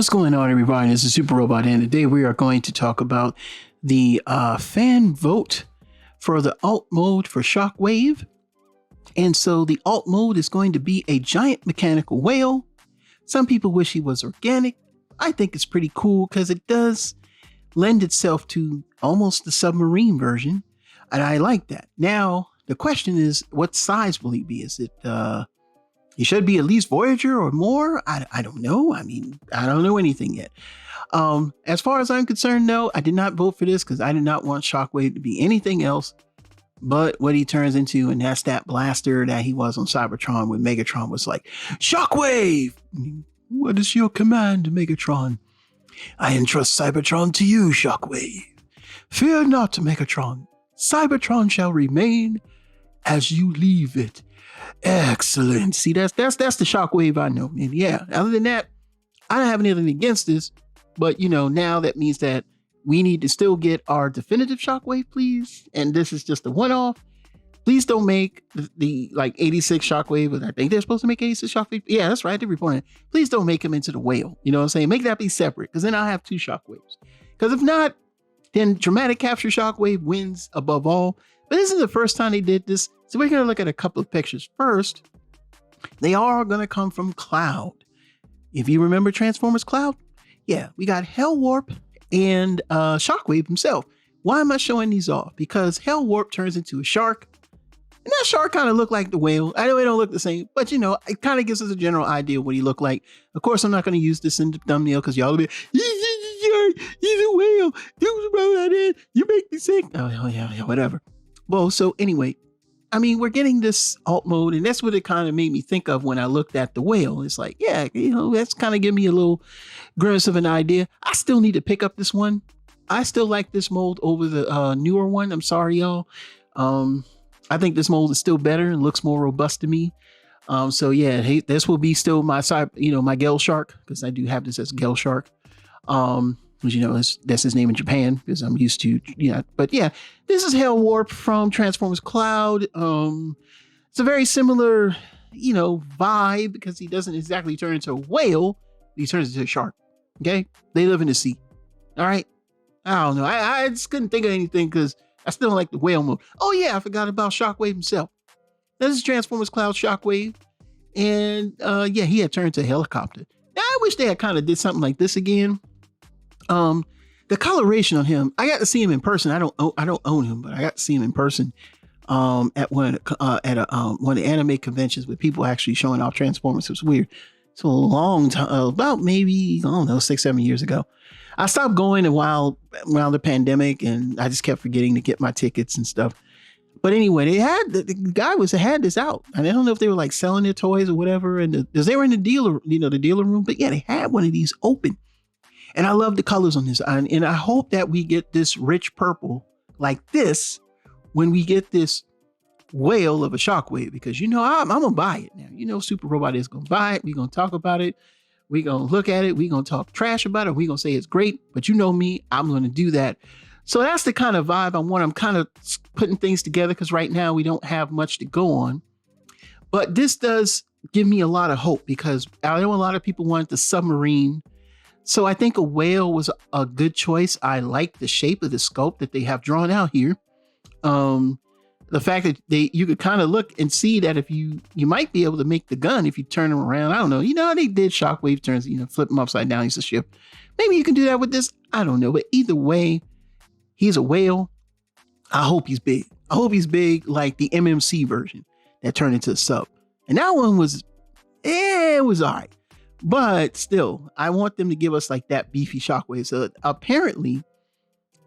What's going on, everybody? This is Super Robot, and today we are going to talk about the fan vote for the alt mode for Shockwave. And so the alt mode is going to be a giant mechanical whale. Some people wish he was organic. I think it's pretty cool because it does lend itself to almost the submarine version, and I like that. Now, the question is, what size will he be? Is it he should be at least Voyager or more? I don't know. I mean, I don't know anything yet. As far as I'm concerned, no, I did not vote for this because I did not want Shockwave to be anything else but what he turns into, and that's that blaster that he was on Cybertron when Megatron was like, Shockwave! What is your command, Megatron? I entrust Cybertron to you, Shockwave. Fear not, Megatron. Cybertron shall remain as you leave it. Excellent. See, that's the Shockwave I know. And yeah, other than that, I don't have anything against this. But, you know, now that means that we need to still get our definitive Shockwave, please. And this is just a one-off. Please don't make the like 86 Shockwave. I think they're supposed to make 86 Shockwave. Yeah, that's right. They're reporting. Please don't make him into the whale. You know what I'm saying? Make that be separate, because then I'll have two Shockwaves. Because if not, then Dramatic Capture Shockwave wins above all. But this is the first time they did this. So we're going to look at a couple of pictures. First, they are going to come from Cloud. If you remember Transformers Cloud, yeah, we got Hell Warp and Shockwave himself. Why am I showing these off? Because Hell Warp turns into a shark. And that shark kind of looked like the whale. I know they don't look the same, but you know, it kind of gives us a general idea of what he looked like. Of course, I'm not going to use this in the thumbnail because y'all will be, he's a whale. You make me sick. Oh, yeah, whatever. Well, so anyway, I mean, we're getting this alt mode, and that's what it kind of made me think of when I looked at the whale. It's like, yeah, you know, that's kind of give me a little grimace of an idea. I still need to pick up this one. I still like this mold over the newer one. I'm sorry, y'all. I think this mold is still better and looks more robust to me. So yeah, hey, this will be still my side, you know, my Gale Shark, because I do have this as Gale Shark. Which, you know, that's his name in Japan, because I'm used to, yeah. But yeah, this is Hell Warp from Transformers Cloud. It's a very similar, you know, vibe, because he doesn't exactly turn into a whale. He turns into a shark. Okay, they live in the sea. All right. I don't know. I just couldn't think of anything because I still don't like the whale mode. Oh yeah, I forgot about Shockwave himself. This is Transformers Cloud Shockwave, and yeah, he had turned to a helicopter. Now I wish they had kind of did something like this again. The coloration on him, I got to see him in person. I don't own him, but I got to see him in person at one of the anime conventions with people actually showing off Transformers. It was weird. So a long time, about maybe, I don't know, 6-7 years ago. I stopped going a while around the pandemic, and I just kept forgetting to get my tickets and stuff. But anyway, they had the guy had this out. I don't know if they were like selling their toys or whatever, and because they were in the dealer, you know, the dealer room. But yeah, they had one of these open. And I love the colors on this. And I hope that we get this rich purple like this when we get this whale of a Shockwave, because, you know, I'm going to buy it now. You know, Super Robot is going to buy it. We're going to talk about it. We're going to look at it. We're going to talk trash about it. We're going to say it's great. But you know me, I'm going to do that. So that's the kind of vibe I want. I'm kind of putting things together because right now we don't have much to go on. But this does give me a lot of hope, because I know a lot of people want the submarine. So I think a whale was a good choice. I like the shape of the sculpt that they have drawn out here. The fact that you could kind of look and see that if you might be able to make the gun if you turn them around. I don't know. You know, they did Shockwave turns, you know, flip them upside down. He's a ship. Maybe you can do that with this. I don't know. But either way, he's a whale. I hope he's big. I hope he's big like the MMC version that turned into a sub. And that one was, it was all right. But still, I want them to give us like that beefy Shockwave. So apparently,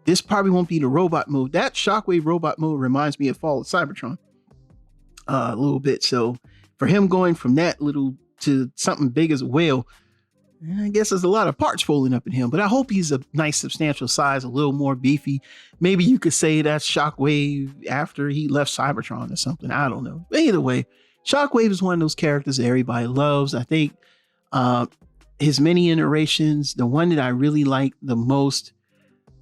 this probably won't be the robot mode. That Shockwave robot mode reminds me of Fall of Cybertron a little bit. So for him going from that little to something big as a whale, I guess there's a lot of parts folding up in him. But I hope he's a nice, substantial size, a little more beefy. Maybe you could say that's Shockwave after he left Cybertron or something. I don't know. But either way, Shockwave is one of those characters that everybody loves. I think his many iterations, the one that I really liked the most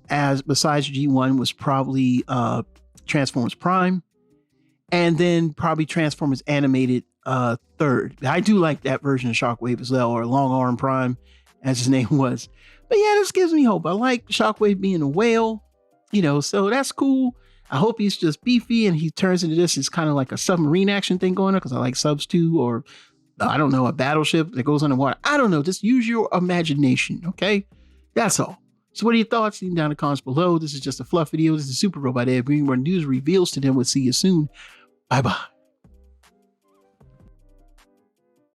as besides G1 was probably Transformers Prime, and then probably Transformers Animated third. I do like that version of Shockwave as well, or Long Arm Prime. as his name was. But yeah, this gives me hope. I like Shockwave being a whale, you know, so that's cool. I hope he's just beefy and he turns into this. It's kind of like a submarine action thing going on, because I like subs too, or I don't know, a battleship that goes underwater. I don't know. Just use your imagination, okay? That's all. So what are your thoughts? Leave them down in the comments below. This is just a fluff video. This is Super Robot Ed. Bringing more news reveals to them. We'll see you soon. Bye-bye.